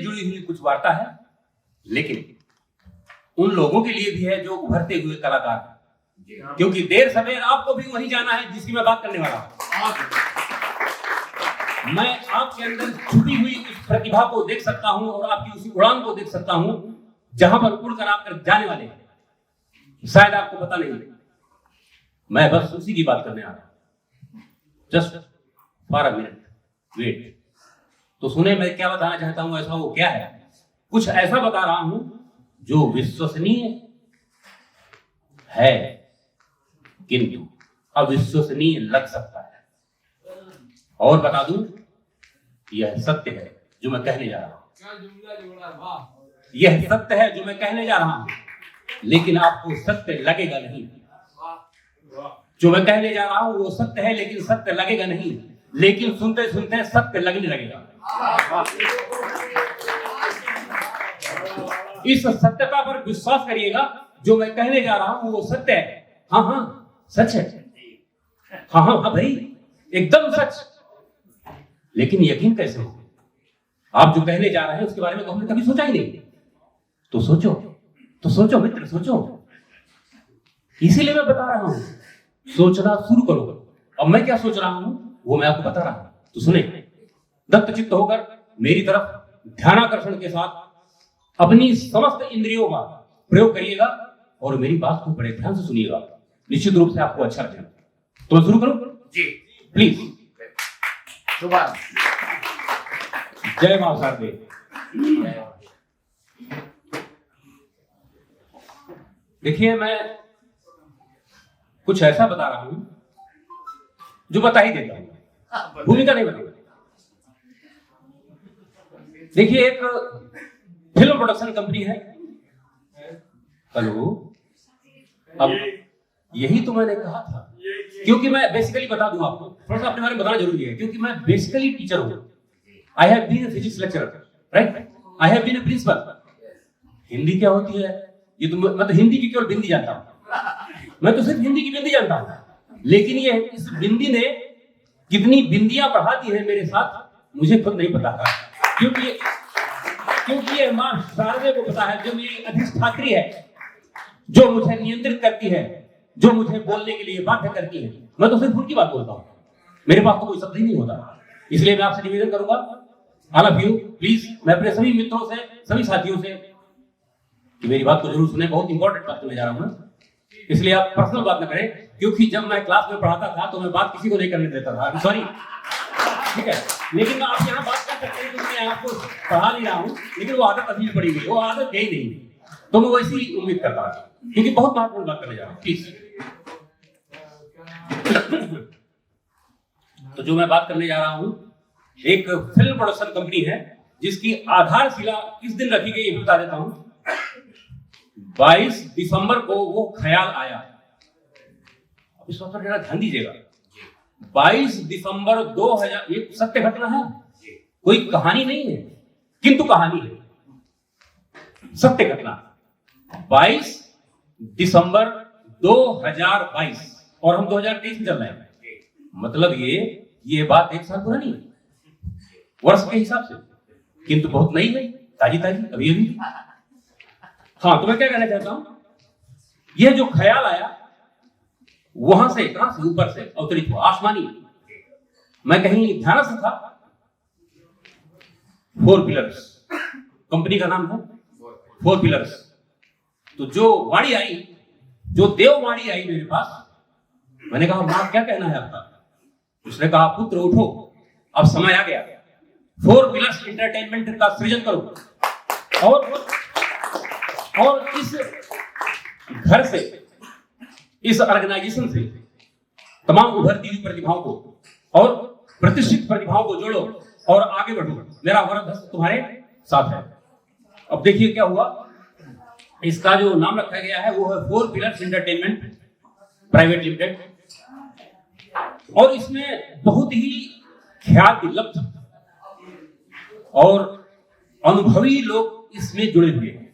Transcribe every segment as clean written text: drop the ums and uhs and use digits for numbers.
जुड़ी हुई कुछ वार्ता है, लेकिन उन लोगों के लिए भी है जो उभरते हुए कलाकार हैं, क्योंकि देर सवेर आपको भी वहीं जाना है जिसकी मैं बात करने वाला हूं। मैं आपके अंदर छुपी हुई उस प्रतिभा को देख सकता हूं और आपकी उसी उड़ान को देख सकता हूं जहां पर उड़कर आप जाने वाले हैं। शायद आपको पता नहीं, मैं बस उसी की बात करने आ रहा हूं। Just for a minute wait. तो सुने मैं क्या बताना चाहता हूं, ऐसा वो क्या है? कुछ ऐसा बता रहा हूं जो विश्वसनीय है किंतु अविश्वसनीय लग सकता है। और बता दूं, यह सत्य है जो मैं कहने जा रहा हूं। यह सत्य है जो मैं कहने जा रहा हूं, लेकिन आपको सत्य लगेगा नहीं। जो मैं कहने जा रहा हूं वो सत्य है, लेकिन सत्य लगेगा नहीं। लेकिन सुनते सुनते सत्य लगने लगेगा। इस सत्यता पर विश्वास करिएगा। जो मैं कहने जा रहा हूं वो सत्य है। हाँ हाँ सच है। हाँ हाँ हाँ भाई, एकदम सच। लेकिन यकीन कैसे हो? आप जो कहने जा रहे हैं उसके बारे में तो हमने कभी सोचा ही नहीं। तो सोचो मित्र, सोचो। इसीलिए मैं बता रहा हूं, सोचना शुरू करो। अब मैं क्या सोच रहा हूं वो मैं आपको बता रहा हूं, तो सुने। दत्त चित्त होकर मेरी तरफ ध्यानाकर्षण के साथ अपनी समस्त इंद्रियों का प्रयोग करिएगा और मेरी बात को बड़े ध्यान से सुनिएगा। निश्चित रूप से आपको अच्छा लगेगा। तो मैं शुरू करूं जी? प्लीज। जय मां शारदे। देखिए, मैं कुछ ऐसा बता रहा हूं जो बता ही देता हूं, भूमिका नहीं बताऊंगा। देखिए, एक फिल्म प्रोडक्शन कंपनी है। हेलो, अब यही तो मैंने कहा था, क्योंकि मैं बेसिकली बता दूं आपको, थोड़ा सा अपने बारे में बताना जरूरी है, क्योंकि मैं बेसिकली टीचर हूं। I have been a physics lecturer, right? I have been a principal. Hindi क्या होती है ये तो मैं तो हिंदी की केवल बिंदी जानता हूं। मैं तो सिर्फ हिंदी की बिंदी जानता हूं, लेकिन ये इस बिंदी ने कितनी बिंदियां बढ़ा दी है मेरे साथ मुझे खुद नहीं पता था, क्योंकि ये मां शारदे को पता है, जो मेरी अधिष्ठात्री है, जो मुझे नियंत्रित करती है, जो मुझे बोलने के लिए बाध्य करती है। मैं तो सिर्फ उनकी बात बोलता हूं, मेरे पास तो कोई शब्द ही नहीं होता। इसलिए मैं आपसे निवेदन करूंगा, ऑल ऑफ यू प्लीज, मैं अपने सभी मित्रों से, सभी साथियों से कि मेरी बात को जरूर सुने। बहुत इंपॉर्टेंट बात करने जा रहा हूं मैं, इसलिए आप पर्सनल बात ना करें, क्योंकि जब मैं क्लास में पढ़ाता था तो मैं बात किसी को नहीं करने देता था। सॉरी, ठीक है? लेकिन आप यहाँ बात कर सकते हैं, क्योंकि मैं आपको पढ़ा नहीं रहा हूँ, लेकिन वो आदत अभी पड़ी हुई, वो आदत गई नहीं, तो मैं वैसी उम्मीद करता हूँ, क्योंकि बहुत महत्वपूर्ण बात करने जा रहा हूँ। प्लीज। तो जो मैं बात करने जा रहा हूँ, एक फिल्म प्रोडक्शन कंपनी है जिसकी आधारशिला किस दिन रखी गई ये बता देता हूँ। 22 दिसंबर को वो ख्याल आया। अब इस वक्त जरा ध्यान दीजिएगा, 22 दिसंबर 2000, ये सत्य घटना है, कोई कहानी नहीं है, किंतु कहानी है, सत्य घटना। 22 दिसंबर 2022 और हम 2023 में चल रहे हैं, मतलब ये बात 1 साल पुरानी है वर्ष के हिसाब से, किंतु बहुत नई है, ताजी ताजी, अभी। हाँ, तो मैं क्या कहना चाहता हूं, यह जो ख्याल आया वहां से, कहां से? ऊपर से अवतरित हुआ, आसमानी। मैं कहीं ध्यान से था। 4 पिलर्स कंपनी का नाम है, 4 पिलर्स। तो जो वाणी आई, जो देववाणी आई मेरे पास, मैंने कहा मां क्या कहना है आपका? उसने कहा पुत्र उठो, अब समय आ गया, 4 पिलर्स एंटरटेनमेंट का सृजन करो और इस घर से, इस ऑर्गेनाइजेशन से तमाम उभरती हुई प्रतिभाओं को और प्रतिष्ठित प्रतिभाओं को जोड़ो और आगे बढ़ो। मेरा वरद तुम्हारे साथ है। अब देखिए क्या हुआ, इसका जो नाम रखा गया है वो है 4 पिलर्स एंटरटेनमेंट प्राइवेट लिमिटेड, और इसमें बहुत ही ख्याति लब्ध और अनुभवी लोग इसमें जुड़े हुए हैं।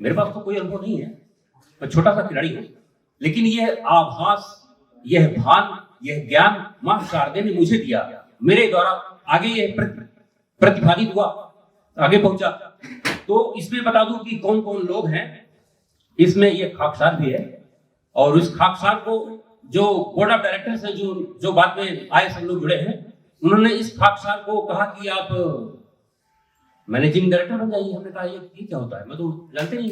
मेरे पास तो कोई अनुभव नहीं है, मैं छोटा सा खिलाड़ी हूं, लेकिन यह आभास, यह भान, यह ज्ञान मां शारदे ने मुझे दिया, मेरे द्वारा आगे यह प्रतिपादित हुआ, आगे पहुंचा। तो इसमें बता दूं कि कौन कौन लोग हैं। इसमें ये खाकसार भी है, और उस खाकसार को जो बोर्ड ऑफ डायरेक्टर्स है, जो बाद में आए सब लोग जुड़े हैं, उन्होंने इस खाकसार को कहा कि आप मैनेजिंग डायरेक्टर बन जाइए। हमने कहा ये क्या होता है, मैं तो जानते नहीं।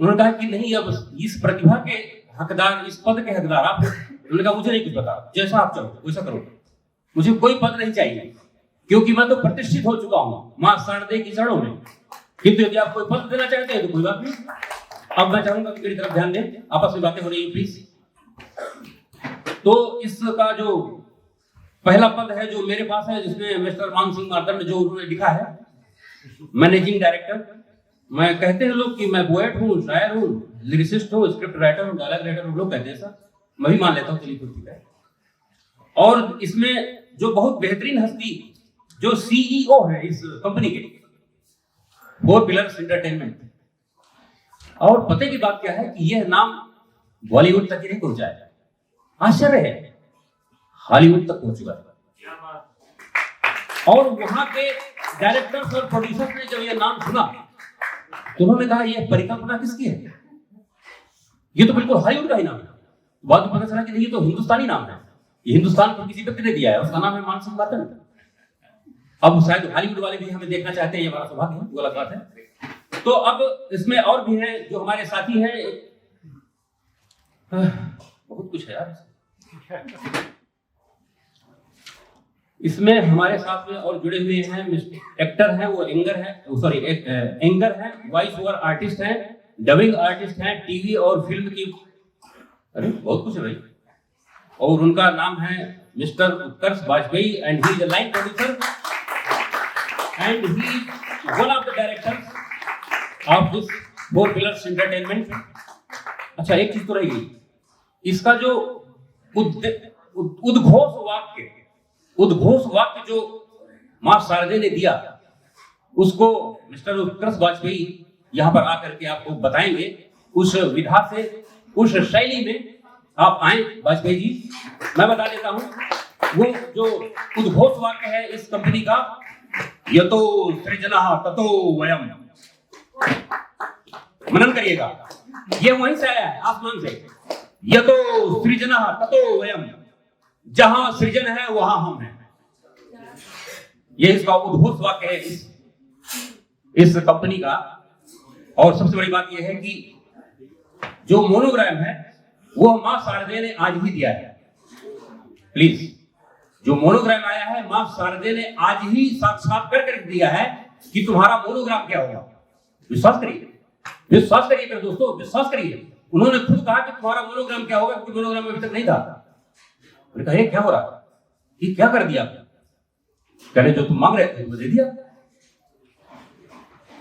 उन्होंने कहा कि नहीं, अब इस प्रतिभा के हकदार, इस पद के हकदार आप। उन्होंने कहा मुझे नहीं कुछ पता, जैसा आप चाहो वैसा करो, मुझे कोई पद नहीं चाहिए, क्योंकि मैं तो प्रतिष्ठित हो चुका हूं मां शारदे की चरणों में। किंतु यदि आप कोई पद देना चाहते हैं तो कोई बात नहीं। अब मैं चाहूंगा कि मेरी तरफ ध्यान दें, आपस में बातें हो रही है प्लीज। तो इसका जो पहला पद है जो मेरे पास है, जिसमें मिस्टर मान सिंह मार्तंड जो उन्होंने लिखा है मैनेजिंग डायरेक्टर। मैं कहते हैं लोग कि मैं पोएट हूँ, शायर हूँ, लिरिसिस्ट हूँ, स्क्रिप्ट राइटर हूँ, डायलॉग राइटर हूँ, लोग कहते हैं सर, मैं भी मान लेता हूँ, चलिए ठीक है। और इसमें जो बहुत बेहतरीन हस्ती जो सीईओ है इस कंपनी के, फोर पिलर्स एंटरटेनमेंट। और पते की बात क्या है कि यह नाम बॉलीवुड तक ही नहीं पहुंचा है, आश्चर्य है, हॉलीवुड तक पहुंच चुका है। और वहां के डायरेक्टर्स और प्रोड्यूसर्स ने जब यह नाम सुना तो उन्होंने कहा यह परिकल्पना किसकी है, ये तो बिल्कुल हॉलीवुड का ही नाम है। बाद में पता चला कि नहीं, ये तो हिंदुस्तानी नाम है, ये हिंदुस्तान को किसी व्यक्ति ने दिया है, उसका नाम है मान सिंह मार्तंड। अब शायद हॉलीवुड वाले भी हमें देखना चाहते हैं, ये हमारा सौभाग्य है, गलत बात है। तो अब इसमें और भी हैं जो हमारे साथी हैं, बहुत कुछ है यार इसमें हमारे साथ में और जुड़े हुए हैं। एक्टर हैं, वो एंगर है, सॉरी एंगर है, वॉइस ओवर आर्टिस्ट हैं, डबिंग आर्टिस्ट हैं, टीवी और फिल्म की, अरे बहुत कुछ है भाई। और उनका नाम है mister Utkarsh Vajpayee, and he is a line producer and he one of the directors of this four pillars entertainment. अच्छा, एक चीज तो रह गई, इसका जो उद्घोष वाक्य जो मां शारदे ने दिया, उसको मिस्टर उत्कर्ष वाजपेयी यहां पर आकर के आपको बताएंगे। उस विधा से, उस शैली में आप आए वाजपेयी जी। मैं बता देता हूं, वो जो उद्घोष वाक्य है इस कंपनी का, यतो सृजनः ततो वयम, मनन करिएगा, ये वहीं से आया है, आसमान से। यतो सृजनः ततो वयम, जहां सृजन है वहां हम हैं, ये इसका उद्घोष वाक्य है इस कंपनी का। और सबसे बड़ी बात यह है कि जो मोनोग्राम है वो मां शारदे ने आज ही दिया है। प्लीज, जो मोनोग्राम आया है मां शारदे ने आज ही साक्षात्कार कर दिया है कि तुम्हारा मोनोग्राम क्या होगा। विश्वास करिए, विश्वास करिए मेरे दोस्तों, विश्वास करिए। उन्होंने खुद कहा कि तुम्हारा मोनोग्राम क्या होगा, क्योंकि मोनोग्राम अभी तक नहीं था। मैंने कहा क्या हो रहा, ये क्या कर दिया आपने? कहने जो तुम मांग रहे थे वो दे दिया।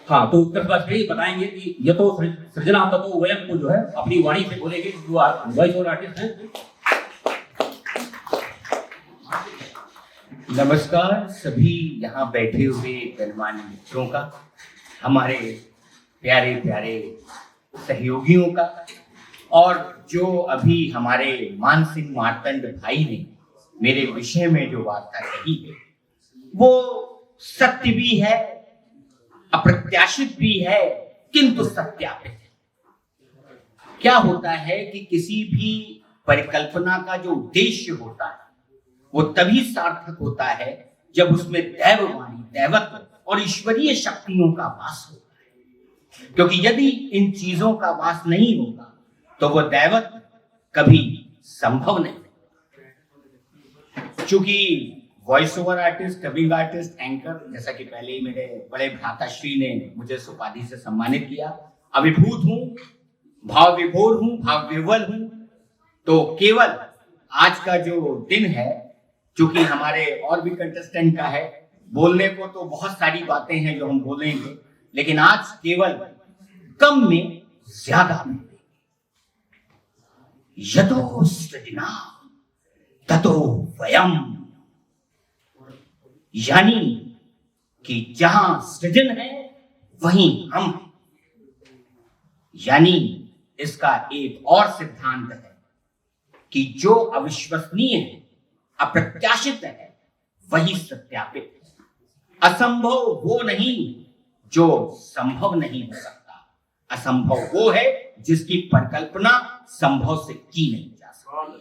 हाँ, तो उत्कर्ष वाजपेयी बताएंगे कि ये तो सृजना ततो वयम को जो है अपनी वाणी से बोलेंगे, जो वॉइस ओवर आर्टिस्ट हैं। नमस्कार सभी यहाँ बैठे हुए गणमान्य मित्रों का, हमारे प्यारे प्यारे सहयोगियों का, और जो अभी हमारे मान सिंह मार्तंड भाई ने मेरे विषय में जो वार्ता कही है वो सत्य भी है, अप्रत्याशित भी है, किंतु सत्यापित है। क्या होता है कि किसी भी परिकल्पना का जो उद्देश्य होता है वो तभी सार्थक होता है जब उसमें दैववाणी, दैवत्व और ईश्वरीय शक्तियों का वास होता है। क्योंकि यदि इन चीजों का वास नहीं होगा तो वो दैवत्व कभी संभव नहीं। चूंकि voice over artist, dubbing artist, anchor, जैसा कि पहले ही मेरे बड़े भ्राताश्री ने मुझे इस उपाधि से सम्मानित किया, अभिभूत हूं, भाव विभोर हूं, भाव विह्वल हूं, तो केवल आज का जो दिन है, चूंकि हमारे और भी कंटेस्टेंट का है, बोलने को तो बहुत सारी बातें हैं जो हम बोलेंगे, लेकिन आज केवल कम में ज्यादा बोलेंगे। यतो सृजना ततो वयम, यानी कि जहां सृजन है वहीं हम हैं। यानी इसका एक और सिद्धांत है कि जो अविश्वसनीय है, अप्रत्याशित है, वही सत्यापित है। असंभव वो नहीं जो संभव नहीं हो सकता, असंभव वो है जिसकी परिकल्पना संभव से की नहीं जा सकती।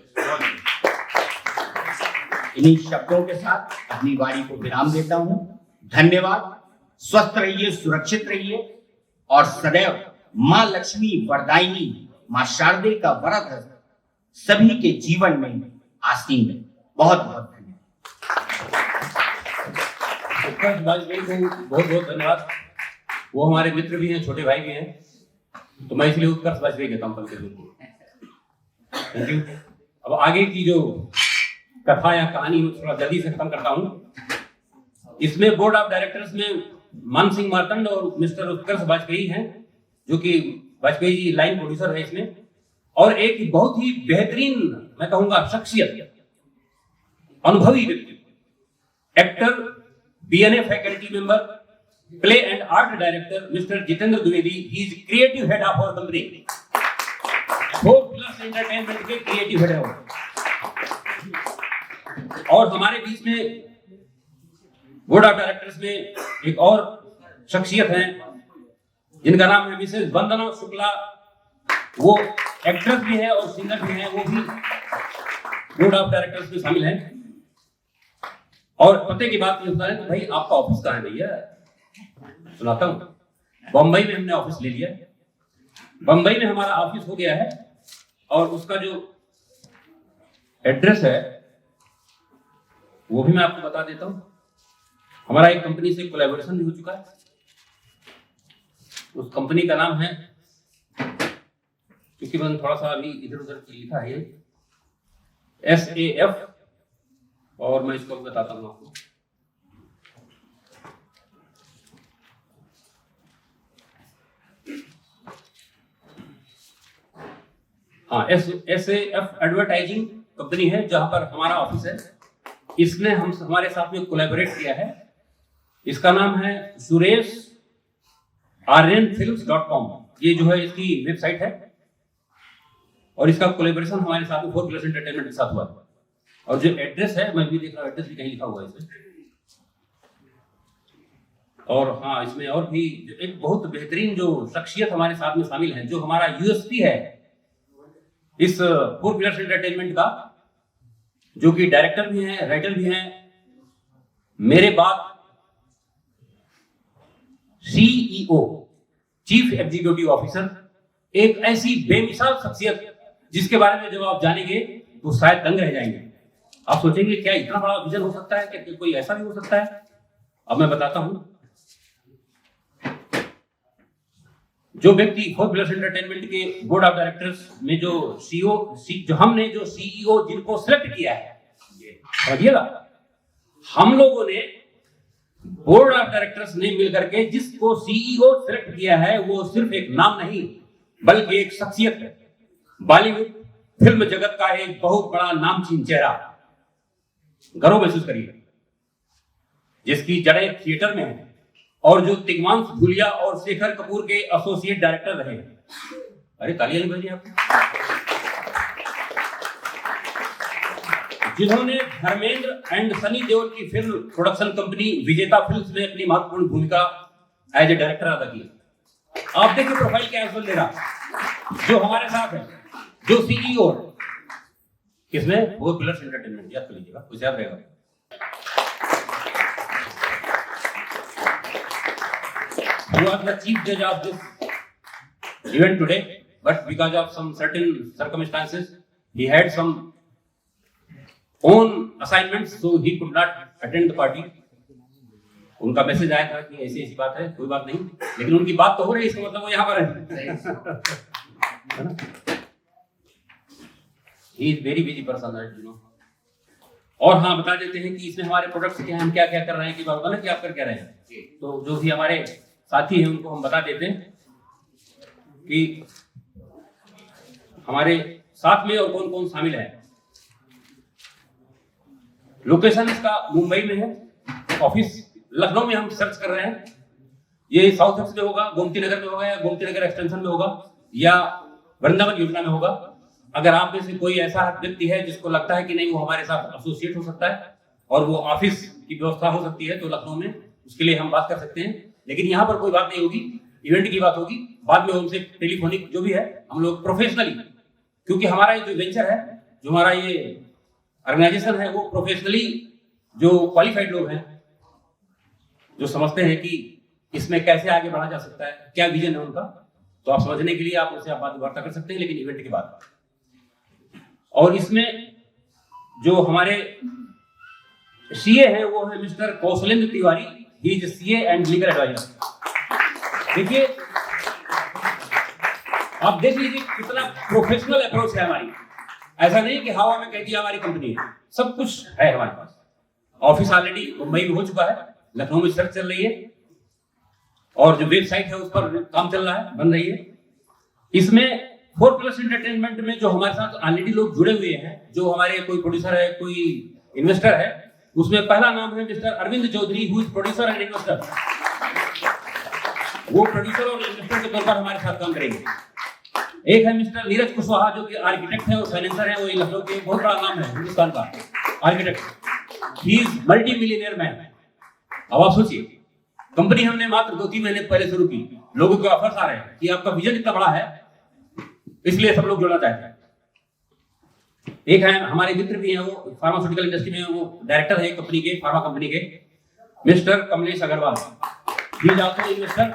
इन्हीं शब्दों के साथ अपनी वाणी को विराम देता हूं। धन्यवाद। स्वस्थ रहिए, सुरक्षित रहिए और सदैव मां लक्ष्मी वरदायिनी, मां शारदे का वरद सभी के जीवन में आसीन है। बहुत बहुत उत्कर्ष वाजपेयी को बहुत बहुत धन्यवाद। वो हमारे मित्र भी हैं, छोटे भाई भी हैं, तो मैं इसलिए उत्कर्ष वाजपेयी कहता हूँ। Thank you. अब आगे की जो कथा या कहानी थोड़ा जल्दी से खत्म करता हूँ। इसमें बोर्ड ऑफ डायरेक्टर्स में मान सिंह मार्तंड और मिस्टर उत्कर्ष वाजपेयी हैं, जो कि वाजपेयी जी लाइन प्रोड्यूसर है इसमें, और एक बहुत ही बेहतरीन, मैं कहूंगा, शख्सियत, अनुभवी व्यक्ति, actor, BNA faculty member, play and art director mister Jitendra Dwivedi. He is creative head of our company. 4+ entertainment के क्रिएटिव हेड है। और हमारे बीच में बोर्ड ऑफ डायरेक्टर्स में एक और शख्सियत हैं जिनका नाम है मिसेस वंदना शुक्ला। वो एक्ट्रेस भी है और सिंगर भी है, वो भी बोर्ड ऑफ डायरेक्टर्स में शामिल हैं। और पते की बात ये होता है कि भाई आपका ऑफिस कहाँ है भैया? सुनाता हूँ। बम्बई में हमने ऑफिस ले लिया। बम्बई में हमारा ऑफिस हो गया है और उसका जो एड्रेस है वो भी मैं आपको बता देता हूँ। हमारा एक कंपनी से कोलैबोरेशन भी हो चुका है। उस कंपनी का नाम है, क्योंकि मैंने थोड़ा सा अभी इधर उधर लिखा है, SAF, और मैं इसको बताता हूँ आपको। हाँ, SAF एडवर्टाइजिंग कंपनी है जहां पर हमारा ऑफिस है। इसने हमारे साथ में कोलैबोरेट किया है। इसका नाम है सुरेश aryanfilms.com। ये जो है इसकी वेबसाइट है और इसका कोलैबोरेशन हमारे साथ में 4+ एंटरटेनमेंट के साथ हुआ है। और जो एड्रेस है, मैं भी देख रहा हूँ, एड्रेस भी कहीं लिखा हुआ है इसमें। और हाँ, इसमें और भी एक बहुत बेहतरीन जो शख्सियत हमारे साथ में शामिल है, जो हमारा यूएसपी है इस 4+ एंटरटेनमेंट का, जो कि डायरेक्टर भी हैं, राइटर भी हैं, मेरे बाद CEO, चीफ एग्जीक्यूटिव ऑफिसर। एक ऐसी बेमिसाल शख्सियत जिसके बारे में जब आप जानेंगे तो शायद दंग रह जाएंगे। आप सोचेंगे क्या इतना बड़ा विजन हो सकता है, क्या कोई ऐसा भी हो सकता है? अब मैं बताता हूं। जो व्यक्ति 4+ एंटरटेनमेंट के बोर्ड ऑफ डायरेक्टर्स में जो जो हमने जो CEO जिनको सिलेक्ट किया है, समझिएगा, हम लोगों ने बोर्ड ऑफ डायरेक्टर्स ने मिलकर के जिसको CEO सिलेक्ट किया है, वो सिर्फ एक नाम नहीं बल्कि एक शख्सियत है। बॉलीवुड फिल्म जगत का एक बहुत बड़ा नामचीन चेहरा, गर्व महसूस करिए, जिसकी जड़ें थिएटर में है और जो तिग्मांश धूलिया और शेखर कपूर के एसोसिएट डायरेक्टर रहे। अरे तालियां नहीं बजी आपको। जिन्होंने धर्मेंद्र एंड सनी देओल की फिल्म प्रोडक्शन कंपनी विजेता फिल्म्स में अपनी महत्वपूर्ण भूमिका एज ए डायरेक्टर अदा की। आप देखिए प्रोफाइल क्या है मेरा, जो हमारे साथ है, जो CEO किसमें, 4+ एंटरटेनमेंट, याद कर लीजिएगा, कुछ याद रहेगा। He was the chief judge of this event today, but because of some certain circumstances, he had some own assignments, so he could not attend the party. उनका मैसेज आया था कि ऐसी ऐसी बात है, कोई बात नहीं, लेकिन उनकी बात तो हो रही है, इसका मतलब वो यहाँ पर है ना? He is very busy person, you know. और हाँ, बता देते हैं कि इसमें हमारे प्रोडक्ट्स क्या हैं, हम क्या क्या कर रहे हैं, कि बात होता ना कि आप कर क्या रहे हैं। तो जो भी हमारे साथी हैं उनको हम बता देते हैं कि हमारे साथ में और कौन कौन शामिल है। लोकेशन इसका मुंबई में है, ऑफिस लखनऊ में हम सर्च कर रहे हैं। ये साउथ एक्स में होगा, गोमती नगर में होगा, या गोमती नगर एक्सटेंशन में होगा, या वृंदावन योजना में होगा। अगर आप में से कोई ऐसा व्यक्ति है जिसको लगता है कि नहीं वो हमारे साथ एसोसिएट हो सकता है और वो ऑफिस की व्यवस्था हो सकती है, तो लखनऊ में उसके लिए हम बात कर सकते हैं, लेकिन यहाँ पर कोई बात नहीं होगी, इवेंट की बात होगी, बाद में उनसे टेलीफोनिक जो भी है हम लोग प्रोफेशनली, क्योंकि हमारा ये जो वेंचर है, जो हमारा ये ऑर्गेनाइजेशन है, वो प्रोफेशनली जो क्वालिफाइड लोग हैं, जो समझते हैं कि इसमें कैसे आगे बढ़ा जा सकता है, क्या विजन है उनका, तो आप समझने के लिए आप उनसे बात वार्ता कर सकते हैं, लेकिन इवेंट के बाद। और इसमें जो हमारे सीए हैं वो है mister Kaushalendra Tiwari, he is CA and legal adviser. देखिए, आप देख लीजिए कितना प्रोफेशनल अप्रोच है हमारी। ऐसा नहीं कि हवा में कह दिया हमारी कंपनी है, सब कुछ है हमारे पास। ऑफिस ऑलरेडी मुंबई में हो चुका है, लखनऊ में सर्च चल रही है, और जो वेबसाइट है उस पर काम चल रहा है, बन रही है। इसमें 4+ एंटरटेनमेंट में जो हमारे साथ ऑलरेडी लोग जुड़े हुए हैं, जो हमारे कोई प्रोड्यूसर है, कोई इन्वेस्टर है, उसमें पहला नाम है mister Arvind Chaudhary, who is producer and investor. वो प्रोड्यूसर और इन्वेस्टर के तौर पर हमारे साथ काम करेंगे। एक है मिस्टर नीरज कुशवाहा, जो कि आर्किटेक्ट है और फाइनेंसर है, वो लखनऊ के बहुत बड़ा नाम है हिंदुस्तान का architect. He is multi millionaire man. अब आप सोचिए, कंपनी हमने मात्र 2-3 महीने पहले शुरू की, लोगों के ऑफर्स आ रहे हैं कि आपका विजन इतना बड़ा है, इसलिए सब लोग जुड़ना चाहते हैं। एक है हमारे मित्र भी हैं, वो फार्मास्यूटिकल इंडस्ट्री में वो डायरेक्टर है कंपनी के, फार्मा कंपनी के, mister Kamlesh Agarwal. He is also investor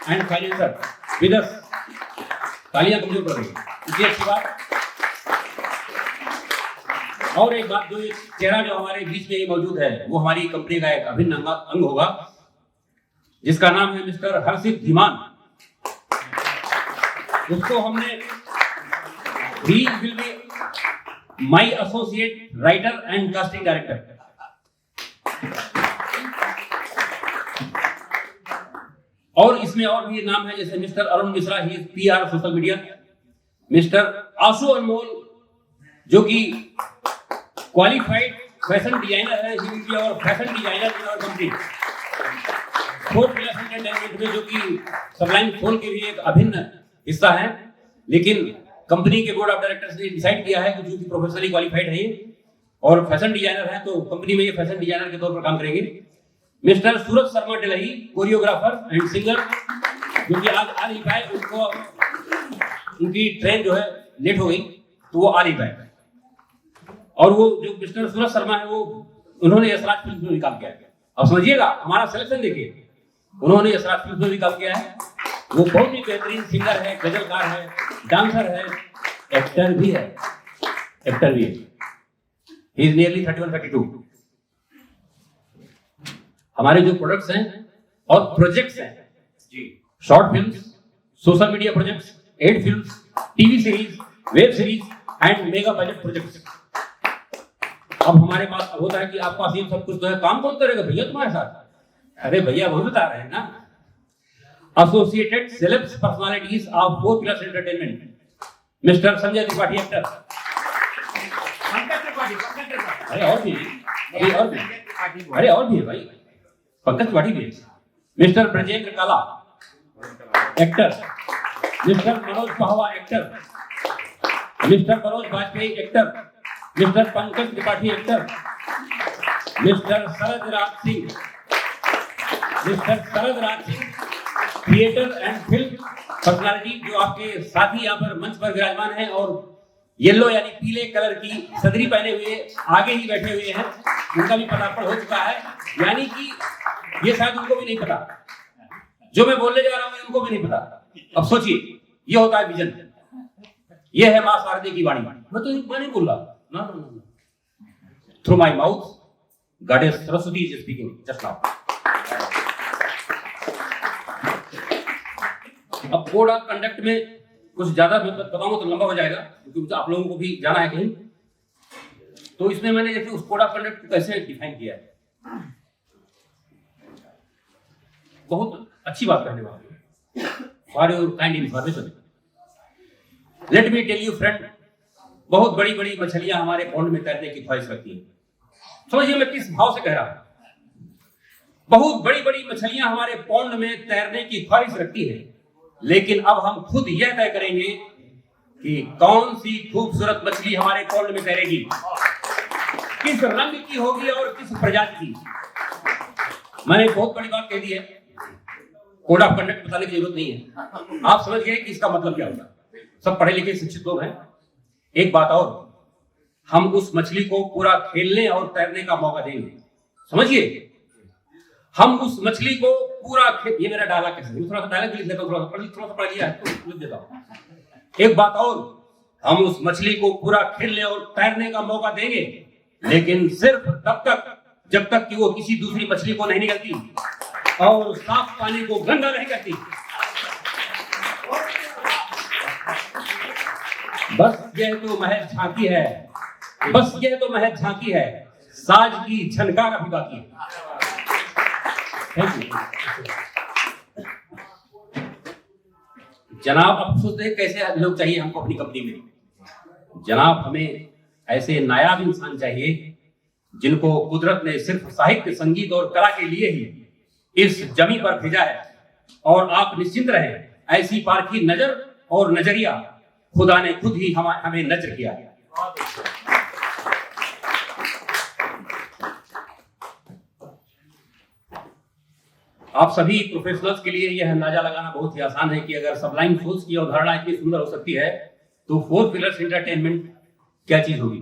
and financier with us. तालियां कमजोर पड़ रही है, इतनी अच्छी बात। और एक बात, जो एक चेहरा जो हमारे बीच में मौजूद है, वो हमारी कंपनी का एक अभिन्न अंग होगा, जिसका नाम है मिस्टर हर्षित धीमान। उसको हमने he will be my associate writer and casting director. और इसमें और भी नाम है, जैसे mister Arun Mishra, he is PR social media. Mister Ashu Anmol, जो कि क्वालिफाइड फैशन डिजाइनर है, he will be our fashion designer in our company. 4+ entertainment में, जो कि सबलाइन फोन के भी एक अभिन्न हिस्सा है, लेकिन कंपनी के बोर्ड ऑफ डायरेक्टर्स ने डिसाइड किया है कि चूंकि प्रोफेशनली क्वालिफाइड है ये और फैशन डिजाइनर है, तो कंपनी में ये फैशन डिजाइनर के तौर पर काम करेंगे। Mister Suraj Sharma Delhi, choreographer and singer, जो कि आज आ नहीं पाए, उनको उनकी ट्रेन जो है लेट हो गई, तो वो आ नहीं पाए। और वो जो मिस्टर सूरज शर्मा है, वो उन्होंने यशराज फिल्म में काम किया है। अब समझिएगा हमारा सिलेक्शन देखिए, उन्होंने यशराज फिल्म में काम किया है। वो बहुत ही बेहतरीन सिंगर है, गजलकार है, डांसर है, एक्टर भी है, एक्टर भी है। He is nearly 31-32। हमारे जो प्रोडक्ट्स हैं और प्रोजेक्ट्स हैं जी, short films, social media projects, ad films, TV series, web series and mega budget projects. अब हमारे पास होता है कि आपके पास ये सब कुछ तो है, काम कौन करेगा भैया तुम्हारे साथ? अरे भैया वही बता रहे हैं ना, associated celebs personalities of 4+ entertainment. Mister Sanjay Tripathi, actor. अरे और भी है भाई, पंकज त्रिपाठी भी है। मिस्टर ब्रजेंद्र काला, actor. Mister Manoj Pahwa, actor. Mister Manoj Vajpayee, actor. Mister Pankaj Tripathi, actor. Mister Sharad Raj Singh, theatre and film personality, जो आपके साथी यहाँ पर मंच पर विराजमान हैं और येलो यानी पीले कलर की सदरी पहने हुए आगे ही बैठे हुए हैं, उनका भी पदार्पण हो चुका है। यानी कि ये शायद उनको भी नहीं पता, जो मैं बोलने जा रहा हूँ उनको भी नहीं पता। अब सोचिए, ये होता है विजन, ये है मां शारदे की वाणी। मैं नहीं बोल रहा ना, through my mouth goddess Saraswati is speaking just now. अब कोड ऑफ कंडक्ट में कुछ ज्यादा बताऊंगा तो लंबा हो जाएगा, क्योंकि आप लोगों को भी जाना है कहीं। तो इसमें मैंने देखिए उस कोड ऑफ कंडक्ट को कैसे डिफाइन किया है। बहुत अच्छी बात कहने वाली for your kind information. Let me tell you friend, बहुत बड़ी बड़ी मछलियां हमारे पौंड में तैरने की ख्वाहिश रखती है। समझिए मैं किस भाव से कह रहा हूं। बहुत बड़ी बड़ी मछलियां हमारे पौंड में तैरने की ख्वाहिश रखती है, लेकिन अब हम खुद यह तय करेंगे कि कौन सी खूबसूरत मछली हमारे पौंड में तैरेगी, किस रंग की होगी और किस प्रजाति की। मैंने बहुत बड़ी बात कह दी है, कोड ऑफ कंडक्ट बताने की जरूरत नहीं है, आप समझ गए कि इसका मतलब क्या होता है। सब पढ़े लिखे शिक्षित लोग हैं। एक बात और, हम उस मछली को पूरा खेलने और तैरने का मौका देंगे, समझिए, हम उस मछली को पूरा ये मेरा डायलॉग कैसे, थोड़ा सा डायलॉग लिख देता हूं, थोड़ा सा पढ़ लिया है तो लिख देता हूं। एक बात और, हम उस मछली को पूरा खेलने और तैरने का मौका देंगे, लेकिन सिर्फ तब तक जब तक कि वो किसी दूसरी मछली को नहीं निगलती और साफ पानी को गंदा नहीं करती। बस यह तो महज झांकी है, बस यह तो महज झांकी है, साज की झनकार अभी बाकी है। थैंक यू जनाब। अब सोचते हैं कैसे लोग चाहिए हमको अपनी कंपनी में। जनाब, हमें ऐसे नायाब इंसान चाहिए जिनको कुदरत ने सिर्फ साहित्य, संगीत और कला के लिए ही इस जमी पर भेजा है। और आप निश्चिंत रहें, ऐसी पारखी नजर और नजरिया खुदा ने खुद ही हमें नजर किया है। आप सभी प्रोफेशनल्स के लिए यह अंदाजा लगाना बहुत ही आसान है कि अगर सबलाइन फोर्स की अवधारणा इतनी सुंदर हो सकती है तो फोर पिलर्स एंटरटेनमेंट क्या चीज होगी।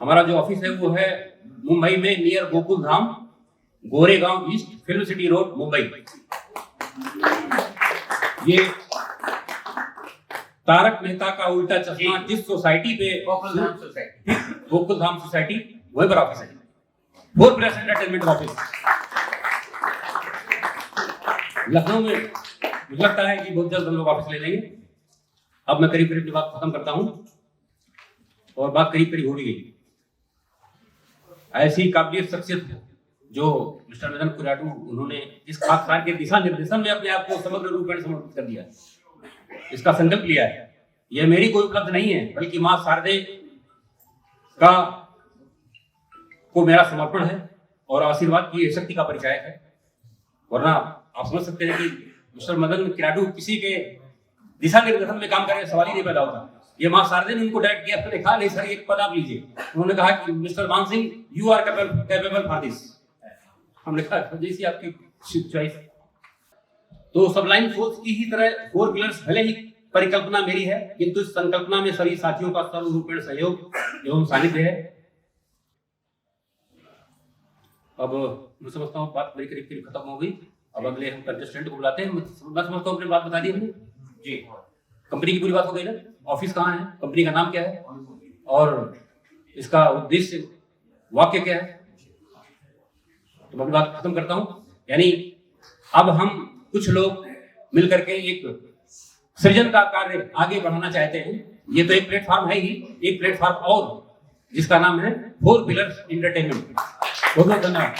हमारा जो ऑफिस है वो है मुंबई में near Gokul Dham, Goregaon east, film city road, Mumbai. ये तारक मेहता का उल्टा चश्मा जिस सोसाइटी पे, गोकुल धाम सोसाइटी, वहीं पर ऑफिस है। Four plus entertainment office Lucknow में। मुझे लगता है कि बहुत जल्द हम लोग ऑफिस ले लेंगे। अब मैं करीब करीब बात खत्म करता हूं, और बात करीब करीब हो भी गई। ऐसी काबिलियत शख्सियत जो मिस्टर मदन कुराटू, उन्होंने इस खाकसार के दिशा निर्देशन में अपने आप को समग्र रूप में समर्पित कर दिया, इसका संकल्प लिया है। यह मेरी कोई उपलब्धि नहीं है, बल्कि मां शारदे का को मेरा समर्पण है और आशीर्वाद की शक्ति का परिचय है। वरना आप समझ सकते हैं कि मिस्टर मदन किराडू किसी के दिशा निर्देशन में काम करने सवाल ही नहीं पैदा होता। ये मां शारदे ने उनको डायरेक्ट किया, तो कहा नहीं सर एक पद आप लीजिए। उन्होंने कहा कि mister Maan Singh you are capable for this. हमने कहा जैसी आपकी चॉइस। तो सबलाइन फोर्स की ही तरह फोर पिलर्स भले ही परिकल्पना मेरी है, किंतु इस संकल्पना में सभी साथियों का सर्वरूपेण सहयोग एवं सानिध्य है। अब मैं समझता हूँ बात मेरी करीब करीब खत्म हो गई। अब अगले हम कंटेस्टेंट को बुलाते हैं। मैं समझता हूँ अपनी बात बता दी हमने जी। कंपनी की पूरी बात हो गई ना, ऑफिस कहाँ है, कंपनी का नाम क्या है और इसका उद्देश्य वाक्य क्या है, तो मैं अपनी बात खत्म करता हूँ। यानी अब हम कुछ लोग मिलकर के एक सृजन का कार्य आगे बढ़ाना चाहते हैं। ये तो एक प्लेटफॉर्म है ही, एक प्लेटफॉर्म और जिसका नाम है फोर पिलर्स एंटरटेनमेंट। बहुत बहुत धन्यवाद।